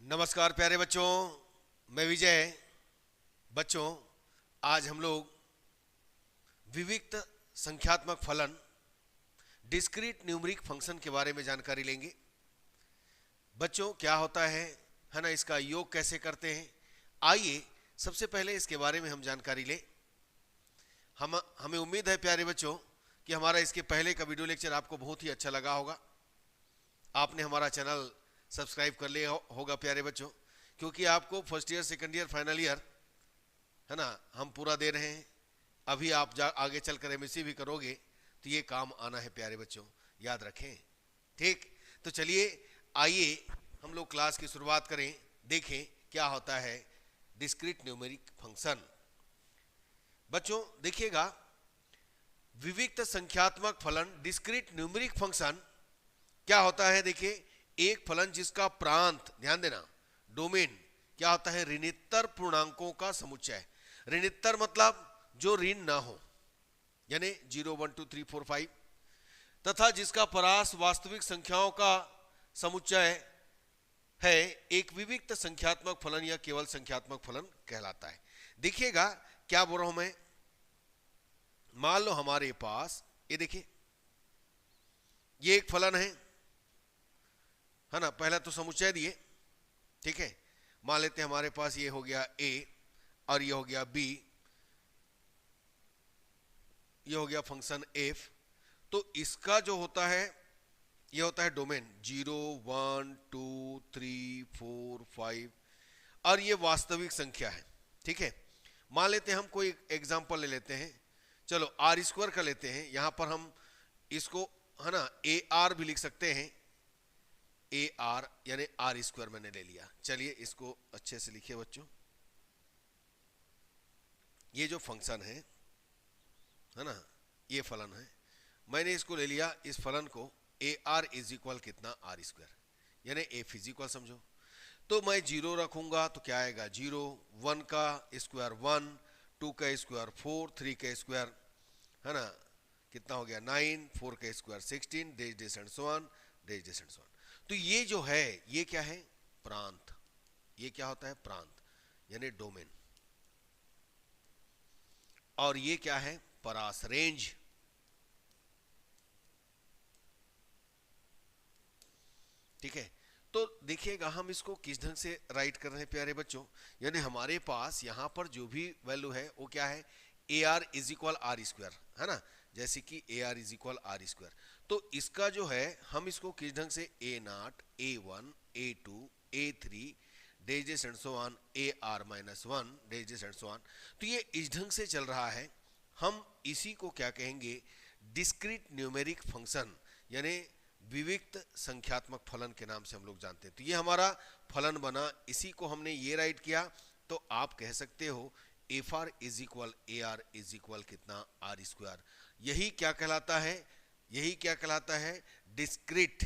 नमस्कार प्यारे बच्चों, मैं विजय। बच्चों, आज हम लोग विविक्त संख्यात्मक फलन डिस्क्रीट न्यूमरिक फंक्शन के बारे में जानकारी लेंगे। बच्चों, क्या होता है ना, इसका योग कैसे करते हैं, आइए सबसे पहले इसके बारे में हम जानकारी लें। हमें उम्मीद है प्यारे बच्चों कि हमारा इसके पहले का वीडियो लेक्चर आपको बहुत ही अच्छा लगा होगा। आपने हमारा चैनल सब्सक्राइब कर लिया होगा प्यारे बच्चों, क्योंकि आपको first year, second year, final year है ना हम पूरा दे रहे हैं। अभी आप आगे चलकर एमएससी भी करोगे तो ये काम आना है प्यारे बच्चों, याद रखें। ठीक, तो चलिए आइए हम लोग क्लास की शुरुआत करें, देखें क्या होता है डिस्क्रीट न्यूमेरिक फंक्शन। बच्चों देखिएगा, विविक्त संख्यात्मक फलन डिस्क्रीट न्यूमेरिक फंक्शन क्या होता है। देखिए, एक फलन जिसका प्रांत, ध्यान देना, डोमेन क्या होता है, ऋणोत्तर पूर्णांकों का समुच्चय। ऋणोत्तर मतलब जो ऋण ना हो, यानी 0 1 2 3 4 5, तथा जिसका परास वास्तविक संख्याओं का समुच्चय है, एक विविक्त संख्यात्मक फलन या केवल संख्यात्मक फलन कहलाता है। देखिएगा क्या बोल रहा हूं मैं। मान लो हमारे पास ये देखिए, ये एक फलन है ना। पहला तो समुच्चय दिए, ठीक है। मान लेते हैं हमारे पास ये हो गया a और ये हो गया b, ये हो गया फंक्शन f। तो इसका जो होता है, ये होता है डोमेन 0 1 2 3 4 5, और ये वास्तविक संख्या है, ठीक है। मान लेते हैं हम कोई एग्जांपल ले लेते हैं, चलो आर स्क्वायर का लेते हैं। यहां पर हम इसको है ना ए आर भी लिख सकते हैं, ए आर यानी आर स्क्वायर मैंने ले लिया। चलिए इसको अच्छे से लिखिए बच्चों। ये जो फंक्शन है ना, ये फलन है, मैंने इसको ले लिया, इस फलन को ए आर इज इक्वल कितना, आर स्क्वायर, यानी एफ इज इक्वल समझो। तो मैं 0 रखूंगा तो क्या आएगा, 0, 1 का स्क्वायर 1, 2 का स्क्वायर 4, 3 का स्क्वायर है ना कितना हो गया 9, 4 का square 16, days and so on, days and so on. तो ये जो है, ये क्या है, प्रांत। ये क्या होता है, प्रांत यानी डोमेन। और ये क्या है, परास, रेंज। ठीक है, तो देखिएगा हम इसको किस ढंग से राइट कर रहे हैं प्यारे बच्चों। यानी हमारे पास यहां पर जो भी वैल्यू है वो क्या है, a r is equal r square, है ना। जैसे कि a r is equal r square, तो इसका जो है हम इसको किस ढंग से, a naught, a one, a two, a three, dashes and so on, a r minus one, dashes and so on. तो ये इस ढंग से चल रहा है। हम इसी को क्या कहेंगे, डिस्क्रीट न्यूमेरिक फंक्शन, यानी विविक्त संख्यात्मक फलन के नाम से हम लोग जानते हैं। तो ये हमारा फलन बना, इसी को हमने ये राइट किया। तो आप कह सकते हो F R is equal A r is equal कितना, आर स्क्वायर। यही क्या कहलाता है, यही क्या कहलाता है, डिस्क्रीट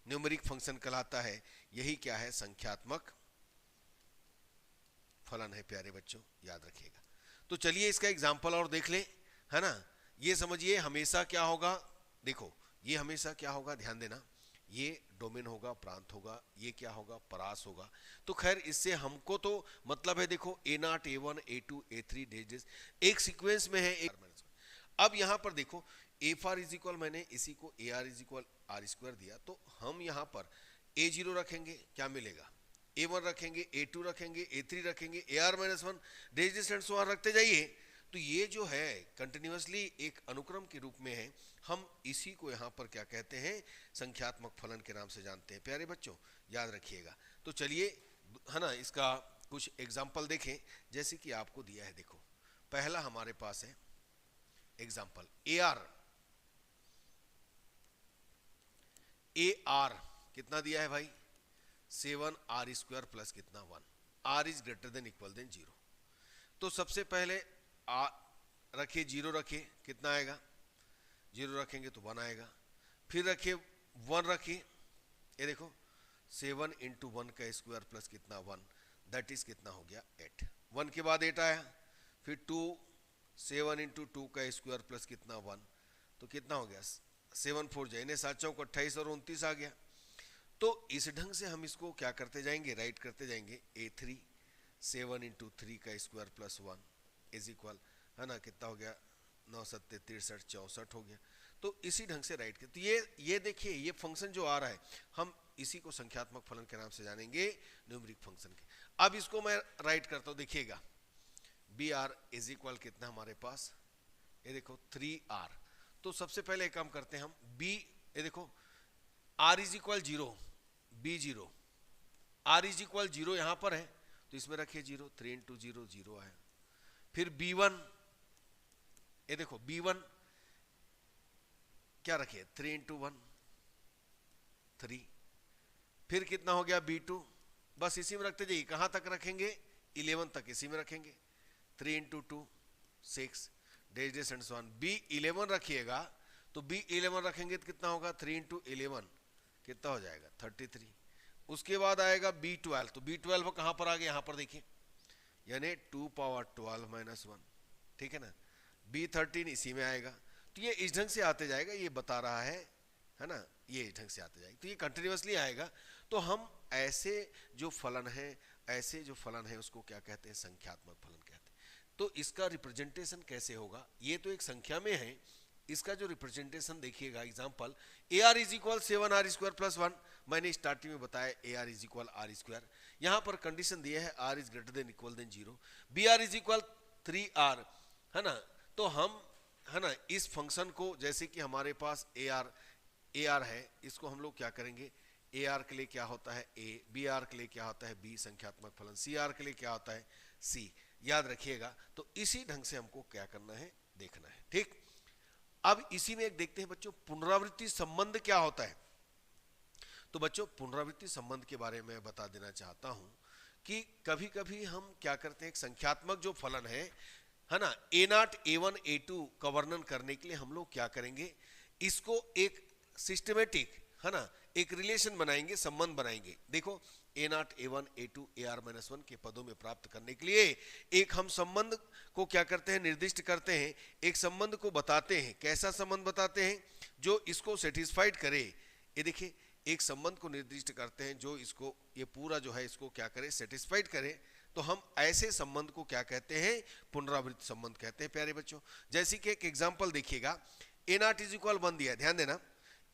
न्यूमेरिक फंक्शन कहलाता है। यही क्या है, संख्यात्मक फलन है प्यारे बच्चों, याद रखिएगा। तो चलिए इसका एग्जाम्पल और देख लें, है ना। ये समझिए हमेशा क्या होगा, देखो ये हमेशा क्या होगा, ध्यान देना, ये डोमेन होगा, प्रांत होगा, ये क्या होगा, परास होगा। तो खैर इससे हमको तो मतलब है, देखो a naught, a one, a two, a three, dashes एक सीक्वेंस में है, एक। अब यहां पर देखो एफ आर इज इक्वल, मैंने इसी को a r is equal r square दिया, तो हम यहां पर ए जीरो रखेंगे, क्या मिलेगा, ए वन रखेंगे, ए टू रखेंगे, ए थ्री रखेंगे, a r minus one, dashes and so on रखते जाइए। तो ये जो है कंटिन्यूअसली एक अनुक्रम के रूप में है। हम इसी को यहाँ पर क्या कहते हैं, संख्यात्मक फलन के नाम से जानते हैं प्यारे बच्चों, याद रखिएगा। तो चलिए है ना इसका कुछ एग्जाम्पल देखें, जैसे कि आपको दिया है। देखो पहला हमारे पास है एग्जाम्पल, ए आर कितना दिया है भाई, 7 आर स्क्वायर प्लस कितना 1, r is greater than equal than 0। तो सबसे पहले रखिए 0, रखिए कितना आएगा, 0 रखेंगे तो 1 आएगा। फिर रखिए 1, रखिए, ये देखो 7 इंटू 1 का स्क्वायर प्लस कितना 1, दैट इज कितना हो गया 8। 1 के बाद 8 आया। फिर 2, 7 इंटू 2 का स्क्वायर प्लस कितना 1, तो कितना हो गया 7 4 जाए 7 चौक 28 और 29 आ गया। तो इस ढंग से हम इसको क्या करते जाएंगे, राइट करते जाएंगे। A3 7 इंटू 3 का स्क्वायर प्लस 1 इज इक्वल, है ना, कितना हो गया 9 7 63 64 हो गया। तो इसी ढंग से राइट कर, तो ये देखिए ये फंक्शन जो आ रहा है हम इसी को संख्यात्मक फलन के नाम से जानेंगे, न्यूमरिक फंक्शन के। अब इसको मैं राइट करता हूं, देखिएगा बी आर इज इक्वल कितना हमारे पास, ये देखो 3r। तो सबसे पहले एक काम करते हैं हम, बी, ये देखो r is equal 0, b 0, r is equal 0 यहां पर है तो इसमें रखिए 0, 3 इंटू 0 0 आया। फिर b1, ये देखो b1 क्या रखे 3 इंटू 1 3। फिर कितना हो गया b2, बस इसी में रखते जाइए, कहां तक रखेंगे 11 तक इसी में रखेंगे, 3 into 2 6 days and so on. b11 रखिएगा तो b11 रखेंगे तो कितना होगा 3 इंटू 11 कितना हो जाएगा 33। उसके बाद आएगा b12, तो b12 कहां पर आ गया, यहां पर देखिए, यानी 2 पावर 12 माइनस 1, ठीक है ना। b13 इसी में आएगा। तो ये इस ढंग से आते जाएगा, ये बता रहा है ना, ये इस ढंग से आते जाएगा, तो ये कंटिन्यूअसली आएगा। तो हम ऐसे जो फलन है उसको क्या कहते हैं, संख्यात्मक फलन कहते हैं। तो इसका रिप्रेजेंटेशन कैसे होगा, ये तो एक संख्या में है, इसका जो रिप्रेजेंटेशन देखिएगा, example a r is equal 7r square plus 1, मैंने स्टार्टिंग में बताया a r is equal r square, यहाँ पर कंडीशन दिया है r is greater than equal than 0, b r is equal 3r, है ना। तो हम, है ना, इस फंक्शन को, जैसे कि हमारे पास ए आर है, इसको हम लोग क्या करेंगे, ए आर के लिए क्या होता है ए, बी आर के लिए क्या होता है बी संख्यात्मक फलन, सी आर के लिए क्या होता है सी, याद रखिएगा। तो इसी ढंग से हमको क्या करना है, देखना है, ठीक। अब इसी में एक देखते हैं बच्चों, पुनरावृत्ति संबंध क्या होता है। तो बच्चों पुनरावृत्ति संबंध के बारे में बता देना चाहता हूं कि कभी कभी हम क्या करते हैं, एक संख्यात्मक जो फलन है ना, a0 a1 a2 का वर्णन करने के लिए हम लोग क्या करेंगे, इसको एक सिस्टमेटिक, है ना, एक रिलेशन बनाएंगे, संबंध बनाएंगे। देखो a0 a1 a2 ar-1 के पदों में प्राप्त करने के लिए एक हम संबंध को क्या करते हैं, निर्दिष्ट करते हैं, एक संबंध को बताते हैं। कैसा संबंध बताते हैं, जो इसको सेटिस्फाइड करे। ये देखिए एक संबंध को निर्दिष्ट करते हैं जो इसको, ये पूरा जो है इसको क्या करे, सेटिस्फाइड करे। तो हम ऐसे संबंध को क्या कहते हैं, पुनरावृत्त संबंध कहते हैं प्यारे बच्चों। जैसे कि एक एग्जांपल देखिएगा, a0 इज इक्वल 1 दिया है, ध्यान देना,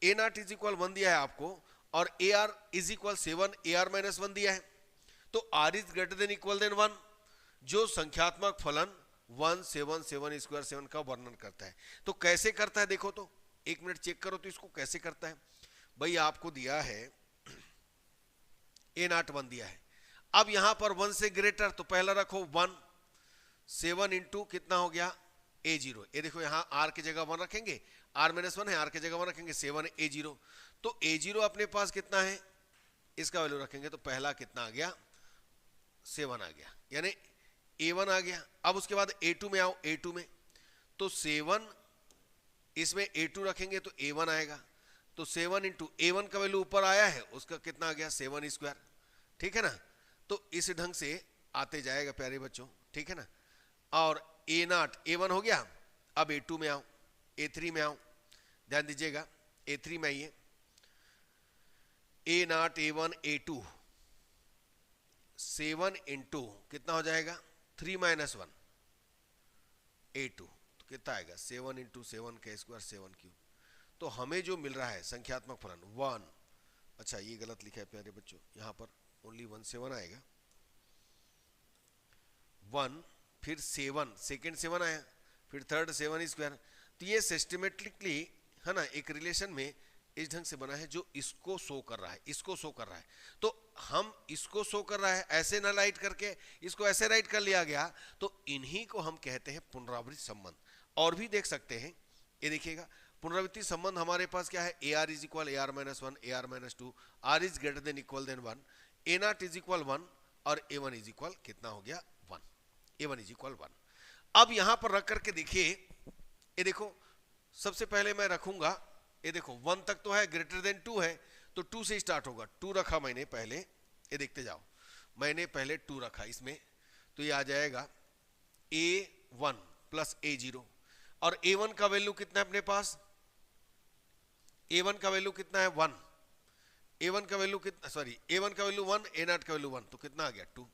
a0 इज इक्वल 1 दिया है आपको, और ar इज इक्वल 7 ar-1 दिया है। तो r is greater than equal than 1, जो संख्यात्मक फलन 1 7 7 स्क्वायर 7 का वर्णन करता है। तो कैसे करता है, देखो तो एक मिनट चेक करो तो इसको कैसे करता है। भाई आपको दिया है a0 1 दिया है, अब यहां पर 1 से ग्रेटर, तो पहला रखो 1, 7 इंटू कितना हो गया a0। ये देखो यहां r की जगह 1 रखेंगे, r-1 है, r की जगह 1 रखेंगे, 7 a0। तो a0 अपने पास कितना है, इसका वैल्यू रखेंगे तो पहला कितना आ गया 7 आ गया, यानी a1 आ गया। अब उसके बाद a2 में आओ, a2 में तो 7, इसमें a2 रखेंगे तो a1 आएगा। तो 7 इंटू a1 का वैल्यू ऊपर आया है, उसका कितना आ गया 7 स्क्वायर, ठीक है ना। तो इस ढंग से आते जाएगा प्यारे बच्चों, ठीक है ना। और a0 a1 हो गया, अब a2 में आओ, a3 में आओ, ध्यान दीजिएगा a3 में आइए, a0 a1 a2 7 इंटू कितना हो जाएगा 3 माइनस 1 a2, तो कितना आएगा 7 इंटू 7 का स्क्वायर 7 क्यूब। तो हमें जो मिल रहा है संख्यात्मक फलन 1, अच्छा ये गलत लिखा है प्यारे बच्चों, यहां पर ओनली 1 7 आएगा, 1 फिर 7 सेकेंड 7 आया, फिर थर्ड 7 स्क्वायर। तो ये सिस्टमेटिकली, है ना, एक रिलेशन में इस ढंग से बना है जो इसको शो कर रहा है, इसको शो कर रहा है। तो हम इसको शो कर रहा है ऐसे ना राइट करके, इसको ऐसे राइट कर लिया गया, तो इन्हीं को हम कहते हैं पुनरावृत्त संबंध। और भी देख सकते हैं, ये देखिएगा पुनरावृत्ति संबंध हमारे पास क्या है, a r is equal ar-1 ar-2, r is greater than equal than 1, a0 is equal 1 और a1 इज इक्वल कितना हो गया 1, a1 इज इक्वल 1। अब यहां पर रख करके देखिए, ये देखो सबसे पहले मैं रखूंगा, ये देखो 1 तक तो है, ग्रेटर देन 2 है, तो 2 से स्टार्ट होगा, 2 रखा मैंने पहले, ये देखते जाओ, मैंने पहले 2 रखा इसमें, तो ये आ जाएगा a1 प्लस a0, और a1 का वैल्यू कितना है अपने पास, a1 का वैल्यू कितना है 1, A1 का वैल्यू कितना, सॉरी A1 का वैल्यू 1, A0 का वैल्यू 1, तो कितना आ गया 2।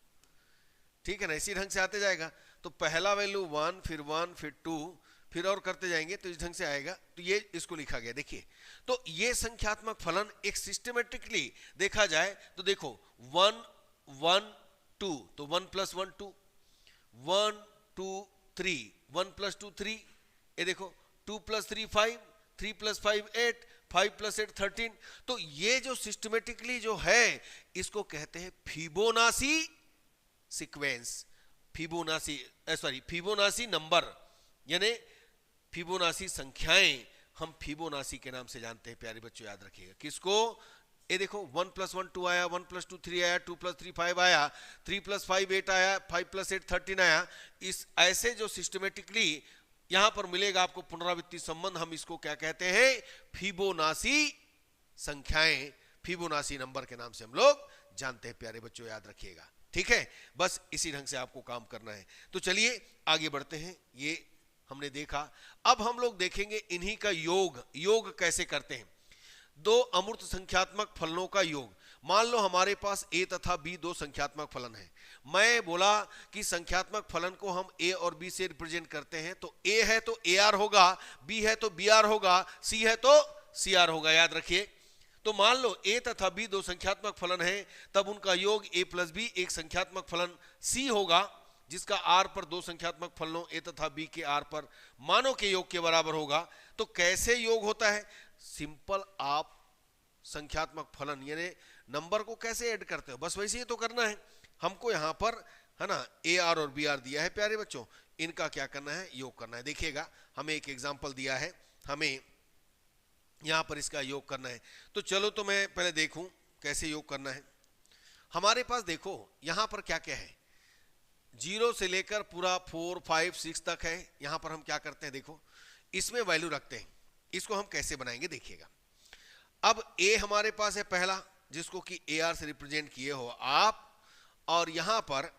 ठीक है ना, इसी ढंग से आते जाएगा। तो पहला वैल्यू 1, फिर 2, फिर और करते जाएंगे तो इस ढंग से आएगा। तो ये इसको लिखा गया। देखिए, तो ये संख्यात्मक फलन एक सिस्टमेटिकली देखा जाए तो देखो 1 1 2, तो 1 + 1 2, 1 2 3, 1 + 2 3, ये देखो 2 + 3 5, 3 + 5 8, 5 + 8 13। तो ये जो सिस्टमेटिकली जो है इसको कहते हैं फिबोनाची सीक्वेंस, फिबोनाची नंबर, यानी फिबोनाची संख्याएं हम फिबोनाची के नाम से जानते हैं। प्यारे बच्चों याद रखिएगा किसको। ये देखो 1 + 1 2 आया, 1 + 2 3 आया, 2 + 3 5 आया, 3 + 5 8 आया, 5 + 8 13 आया। इस ऐसे जो सिस्टमेटिकली यहां पर मिलेगा आपको पुनरावृत्ति संबंध, हम इसको क्या कहते हैं, फिबोनाची संख्याएं, फिबोनाची नंबर के नाम से हम लोग जानते हैं। प्यारे बच्चों याद रखिएगा, ठीक है। बस इसी ढंग से आपको काम करना है। तो चलिए आगे बढ़ते हैं। ये हमने देखा, अब हम लोग देखेंगे इन्हीं का योग कैसे करते हैं। दो अमूर्त संख्यात्मक फलनों का योग। मान लो हमारे पास a तथा b दो संख्यात्मक फलन है। मैं बोला कि संख्यात्मक फलन को हम a और b से रिप्रेजेंट करते हैं। तो a है तो ar होगा, b है तो br होगा, c है तो cr होगा। याद रखिए। तो मान लो a तथा b दो संख्यात्मक फलन है, तब उनका योग a + b एक संख्यात्मक फलन c होगा, जिसका r पर दो संख्यात्मक फलनों a तथा b के r पर मानों के योग के बराबर होगा। तो कैसे योग होता है, सिंपल, आप संख्यात्मक फलन यानी नंबर को कैसे ऐड करते हो, बस वैसे ही तो करना है हमको। यहां पर है ना AR और BR दिया है प्यारे बच्चों, इनका क्या करना है, योग करना है। देखिएगा, हमें एक एग्जांपल दिया है, हमें यहां पर इसका योग करना है। तो चलो, तो मैं पहले देखूं कैसे योग करना है। हमारे पास देखो यहां पर क्या क्या है, 0 से लेकर पूरा 4 5 6 तक है। यहां पर हम क्या करते हैं, देखो इसमें वैल्यू रखते हैं। इसको हम कैसे बनाएंगे देखिएगा। अब a हमारे पास है पहला, जिसको कि AR से रिप्रेजेंट किए हो आप, और यहां पर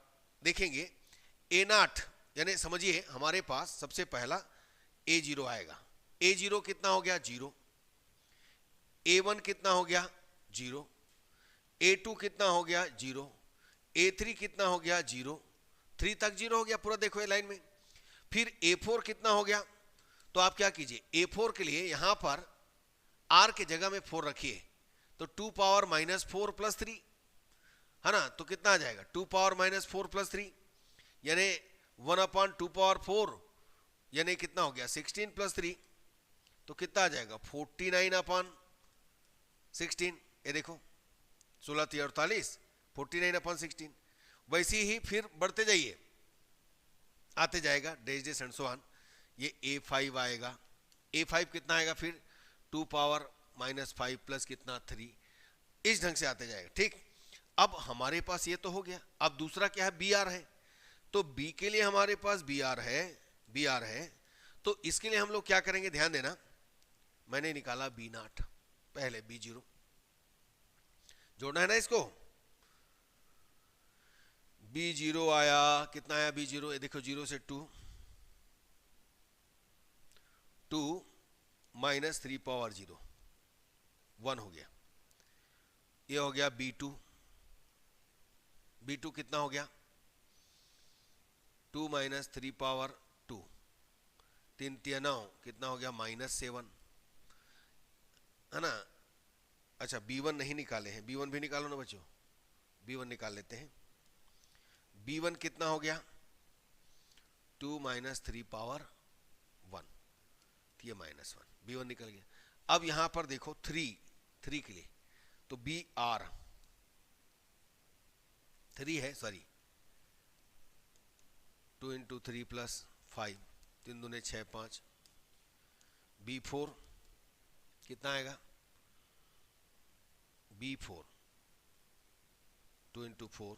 देखेंगे A0, यानी समझिए हमारे पास सबसे पहला A0 आएगा। A0 कितना हो गया, 0। A1 कितना हो गया, 0। A2 कितना हो गया, 0। A3 कितना हो गया, 0। 3 तक 0 हो गया पूरा, देखो ये लाइन में। फिर A4 कितना हो गया, तो आप क्या कीजिए, A4 के लिए यहां पर R के जगह में 4 रखिए, तो 2 पावर -4 + 3 है ना, तो कितना आ जाएगा, 2 पावर -4 + 3, यानी 1/2 पावर 4, यानी कितना हो गया 16 + 3, तो कितना आ जाएगा 49/16। ये देखो 16 × 3 = 48, 49/16। वैसे ही फिर बढ़ते जाइए, आते जाएगा dash dash and so on. ये A5 आएगा। A5 कितना आएगा, फिर 2 पावर -5 प्लस कितना 3, इस ढंग से आते जाएगा। ठीक, अब हमारे पास ये तो हो गया। अब दूसरा क्या है, BR है। तो B के लिए हमारे पास BR है। तो इसके लिए हम लोग क्या करेंगे, ध्यान देना, मैंने निकाला B0 पहले, B0 जोड़ना है ना इसको। B0 आया, कितना आया B0, ये देखो 0 से 2 -3 पावर 0 1 हो गया। ये हो गया B2 कितना हो गया, 2 -3 पावर 2, 3 × 9 कितना हो गया, -7 है ना। अच्छा, B1 नहीं निकाले हैं, B1 भी निकालो ना बच्चों, B1 निकाल लेते हैं। B1 कितना हो गया, 2 -3 पावर 1, ये -1, B1 निकल गया। अब यहां पर देखो 3 के लिए, तो BR 3 है, सॉरी 2 × 3 + 5, 3 दूने 6 5। B4 कितना आएगा, B4 2 × 4।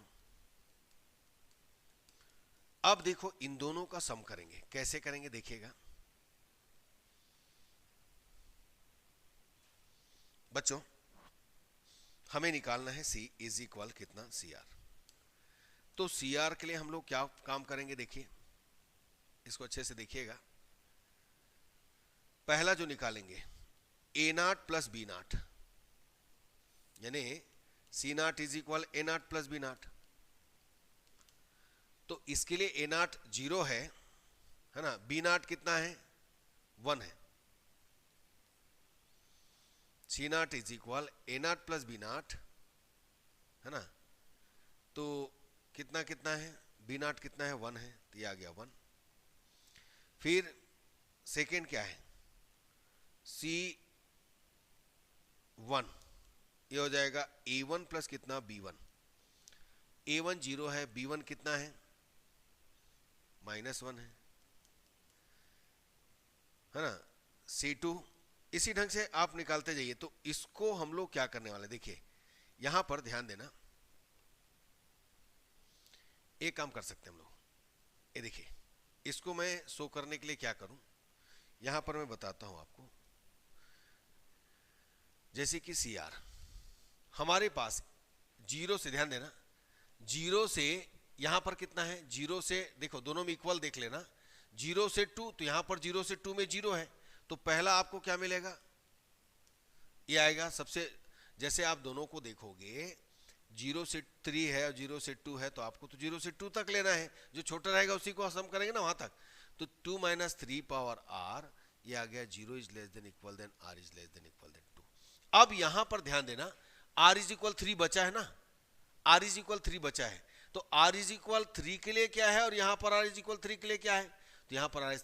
अब देखो इन दोनों का सम करेंगे, कैसे करेंगे देखिएगा बच्चों। हमें निकालना है C = कितना, CR। तो CR के लिए हम लोग क्या काम करेंगे, देखिए इसको अच्छे से देखिएगा। पहला जो निकालेंगे A0 + B0, यानी c naught is equal a naught plus b naught. तो इसके लिए ए नॉट 0 है ना, बी नॉट कितना है 1 है। C naught is equal a naught plus b naught है ना, तो कितना कितना है, बी नॉट कितना है 1 है, तो ये आ गया 1। फिर सेकेंड क्या है सी 1, ये हो जाएगा A1 प्लस कितना B1। A1 0 है, B1 कितना है -1 है ना। C2 इसी ढंग से आप निकालते जाइए। तो इसको हम लोग क्या करने वाले, देखिए यहां पर ध्यान देना, एक काम कर सकते हैं हम लोग, ये देखिए इसको मैं शो करने के लिए क्या करूं, यहां पर मैं बताता हूं आपको। जैसे कि CR हमारे पास 0 से, ध्यान देना 0 से यहां पर कितना है, 0 से देखो दोनों में इक्वल देख लेना, 0 से 2, तो यहां पर 0 से 2 में 0 है, तो पहला आपको क्या मिलेगा, ये आएगा सबसे। जैसे आप दोनों को देखोगे 0 से 3 है और 0 से 2 है, तो आपको तो 0 से 2 तक लेना है, जो छोटा रहेगा उसी को सम करेंगे ना वहां तक। तो 2 - 3 पावर r, ये आ गया 0 is less than equal than r is less than equal than 2। अब यहां पर ध्यान देना r इज इक्वल 3 बचा है ना, r इज इक्वल 3 बचा है, तो r इज इक्वल 3 के लिए क्या है और यहां पर r इज इक्वल 3 के लिए क्या है, तो यहां पर r इज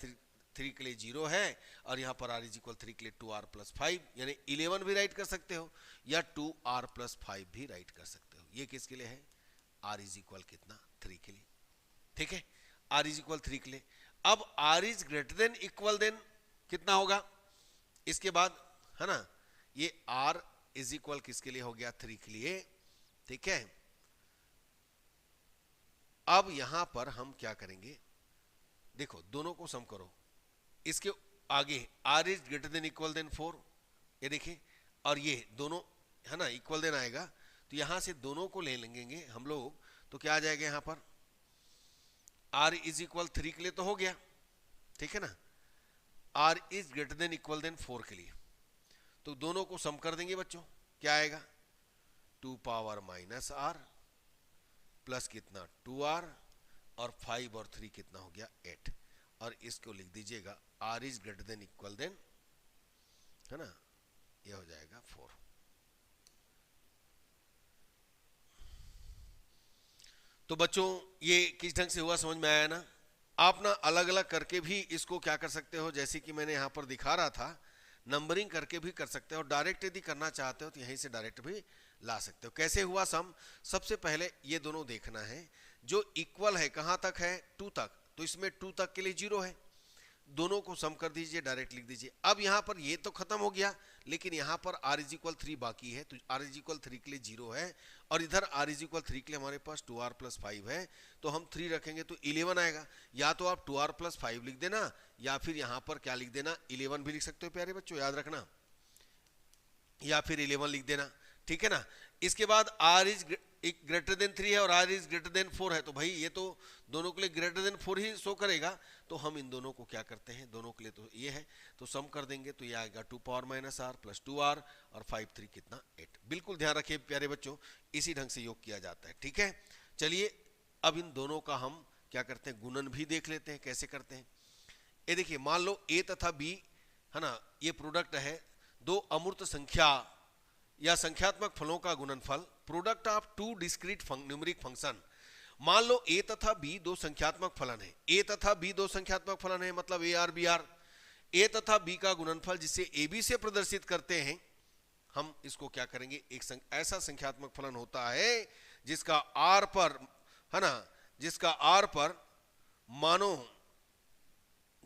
3 के लिए 0 है और यहां पर r इज इक्वल 3 के लिए 2r प्लस 5, यानी 11 भी राइट कर सकते हो या 2r प्लस 5 भी राइट कर सकते हो। ये किसके लिए है, r इज इक्वल कितना 3 के लिए, ठीक है, r इज इक्वल 3 के लिए। अब r is greater than equal than कितना होगा इसके बाद, है ना, ये r इज इक्वल किसके लिए हो गया 3 के लिए, ठीक है। अब यहां पर हम क्या करेंगे, देखो दोनों को सम करो, इसके आगे r is greater than equal than 4, ये देखिए, और ये दोनों है ना इक्वल देन आएगा, तो यहां से दोनों को ले लेंगे हम लोग, तो क्या आ जाएगा यहां पर r इज इक्वल 3 के लिए तो हो गया, ठीक है ना, r is greater than equal than 4 के लिए, तो दोनों को सम कर देंगे बच्चों, क्या आएगा 2 पावर -r प्लस कितना 2r और 5 और 3 कितना हो गया 8, और इसको लिख दीजिएगा r is greater than equal than, है ना, ये हो जाएगा 4। तो बच्चों ये किस ढंग से हुआ समझ में आया ना। आप ना अलग अलग करके भी इसको क्या कर सकते हो, जैसे कि मैंने यहां पर दिखा रहा था, नंबरिंग करके भी कर सकते हो, डायरेक्ट यदि करना चाहते हो तो यहीं से डायरेक्ट भी ला सकते हो। कैसे हुआ सम, सबसे पहले ये दोनों देखना है, जो इक्वल है कहां तक है 2 तक, तो इसमें 2 तक के लिए 0 है, दोनों को सम कर दीजिए, डायरेक्ट लिख दीजिए। अब यहां पर ये तो खत्म हो गया, लेकिन यहां पर r इज इक्वल 3 बाकी है, तो r इज इक्वल 3 के लिए 0 है, और इधर r इज इक्वल 3 के लिए हमारे पास 2r प्लस 5 है, तो हम 3 रखेंगे तो 11 आएगा। या तो आप 2r प्लस 5 लिख देना, या फिर यहां पर क्या लिख देना 11 भी लिख सकते हो प्यारे बच्चों, याद रखना, या फिर 11 लिख देना, ठीक है ना। इसके बाद r इज ग्रेटर देन 3 है और r इज ग्रेटर देन 4 है, तो भाई ये तो दोनों के लिए ग्रेटर देन 4 ही शो करेगा, तो हम इन दोनों को क्या करते हैं, दोनों के लिए तो ये है, तो सम कर देंगे, तो ये आएगा 2 पावर -r प्लस 2r और 5 3 कितना 8। बिल्कुल ध्यान रखिए प्यारे बच्चों, इसी ढंग से योग किया जाता है, ठीक है। चलिए अब इन दोनों का हम क्या करते हैं, गुणन भी देख लेते हैं कैसे करते हैं। ये देखिए मान लो a तथा b, है ना, ये प्रोडक्ट है दो अमूर्त संख्या या संख्यात्मक फलों का गुणनफल, product of 2 discrete numeric function. मान लो a तथा b दो संख्यात्मक फलन है, a तथा b दो संख्यात्मक फलन है, मतलब a r b r, a तथा b का गुणनफल जिसे ab से प्रदर्शित करते हैं, हम इसको क्या करेंगे, एक ऐसा संख्यात्मक फलन होता है जिसका r पर, है ना, जिसका r पर मानो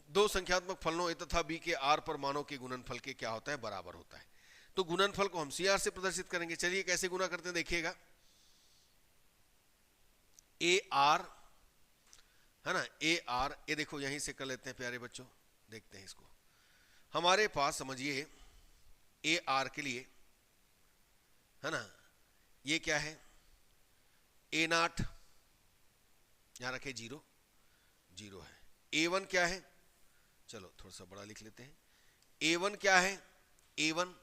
दो संख्यात्मक फलनों a तथा b के r पर मानों के गुणनफल के क्या होता है, बराबर होता है। तो गुणनफल को हम CR से प्रदर्शित करेंगे। चलिए कैसे गुणा करते हैं देखिएगा, AR, है ना, AR, ये देखो यहीं से कर लेते हैं प्यारे बच्चों, देखते हैं इसको। हमारे पास समझिए AR के लिए, है ना, ये क्या है A0, यहां रखे 0 0 है। A1 क्या है, चलो थोड़ा सा बड़ा लिख लेते हैं, A1 क्या है, A1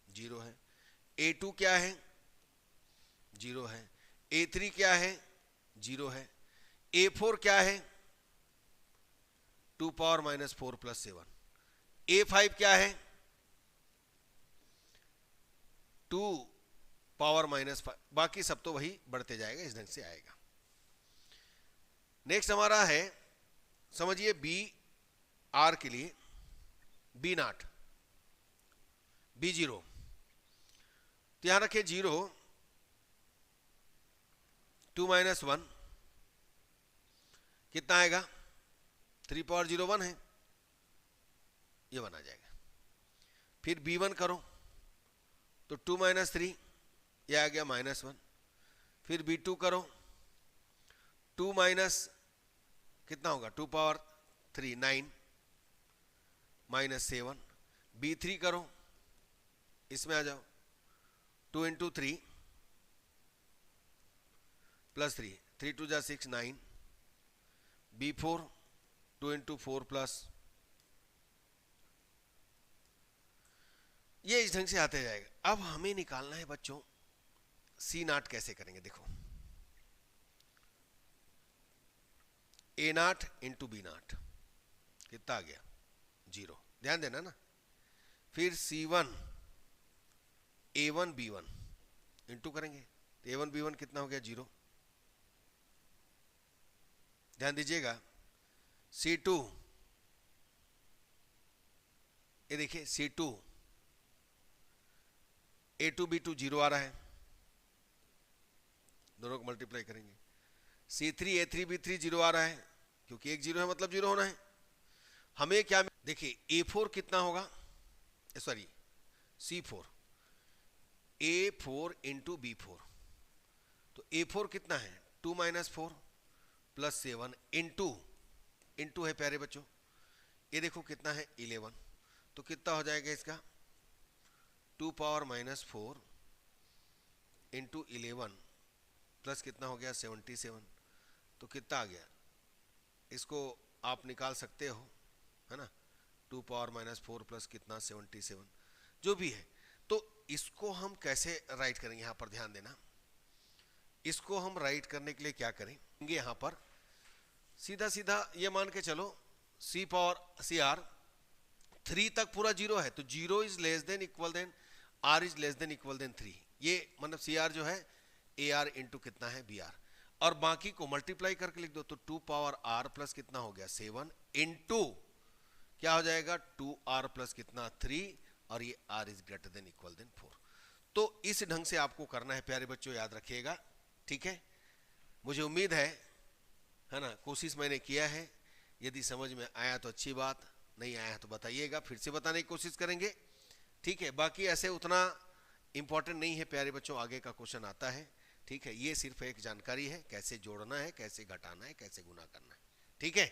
0 है। A2 क्या है, 0 है। A3 क्या है? 0 है। A4 क्या है? 2 पावर माइनस 4 प्लस 7। A5 क्या है? 2 पावर माइनस 5। बाकी सब तो वही बढ़ते जाएगा, इस ढंग से आएगा। नेक्स्ट हमारा है, समझिए बी आर के लिए B0 B0, तो यहां रखिए 0 2 माइनस 1 कितना आएगा? 3 पावर 0 1 है, ये 1 आ जाएगा। फिर B1 करो तो 2 माइनस 3, ये आ गया -1। फिर B2 करो, 2 माइनस कितना होगा? 2 पावर 3 9 -7। B3 करो, इसमें आ जाओ, 2 इंटू 3 प्लस 3, 3 2 जा 6 9। B4 2 इंटू 4 प्लस, ये इस ढंग से आते जाएगा। अब हमें निकालना है बच्चों C0 कैसे करेंगे। देखो A0 इंटू B0 कितना आ गया? 0, ध्यान देना ना। फिर C1 A1 B1 इंटू करेंगे तो A1 B1 कितना हो गया? 0, ध्यान दीजिएगा। C2, ये देखिए C2 A2 B2 0 आ रहा है, दोनों को मल्टीप्लाई करेंगे। C3 A3 B3 0 आ रहा है, क्योंकि एक 0 है मतलब 0 होना है। हमें क्या देखिए A4 कितना होगा? Sorry C4 A4 into B4, तो A4 कितना है? 2 माइनस 4 प्लस 7 इंटू है प्यारे बच्चों, ये देखो कितना है? 11। तो कितना हो जाएगा इसका? 2 पावर माइनस 4 इंटू 11 प्लस कितना हो गया? 77। तो कितना आ गया? इसको आप निकाल सकते हो, है ना। 2 पावर माइनस 4 प्लस कितना? 77, जो भी है। तो इसको हम कैसे राइट करेंगे? यहां पर ध्यान देना। इसको हम राइट करने के लिए क्या करेंगे? यहां पर सीधा सीधा ये मान के चलो C पावर CR 3 तक पूरा 0 है, तो 0 is less than equal than R is less than equal than 3। ये मतलब CR जो है AR इंटू कितना है? BR, और बाकी को मल्टीप्लाई करके लिख दो, तो 2 पावर R प्लस कितना हो गया? 7 इंटू क्या हो जाएगा? 2R प्लस कितना? 3, और ये R is greater than equal than 4। तो इस ढंग से आपको करना है प्यारे बच्चों, याद रखिएगा, ठीक है। मुझे उम्मीद है ना, कोशिश मैंने किया है। यदि समझ में आया तो अच्छी बात, नहीं आया तो बताइएगा, फिर से बताने की कोशिश करेंगे, ठीक है। बाकी ऐसे उतना इंपॉर्टेंट नहीं है प्यारे बच्चों, आगे का क्वेश्चन आता है, ठीक है। ये सिर्फ एक जानकारी है, कैसे जोड़ना है, कैसे घटाना है, कैसे गुना करना है, ठीक है।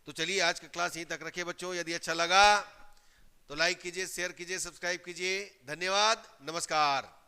तो चलिए आज का क्लास यहीं तक रखिए बच्चों। यदि अच्छा लगा तो लाइक कीजिए, शेयर कीजिए, सब्सक्राइब कीजिए। धन्यवाद, नमस्कार।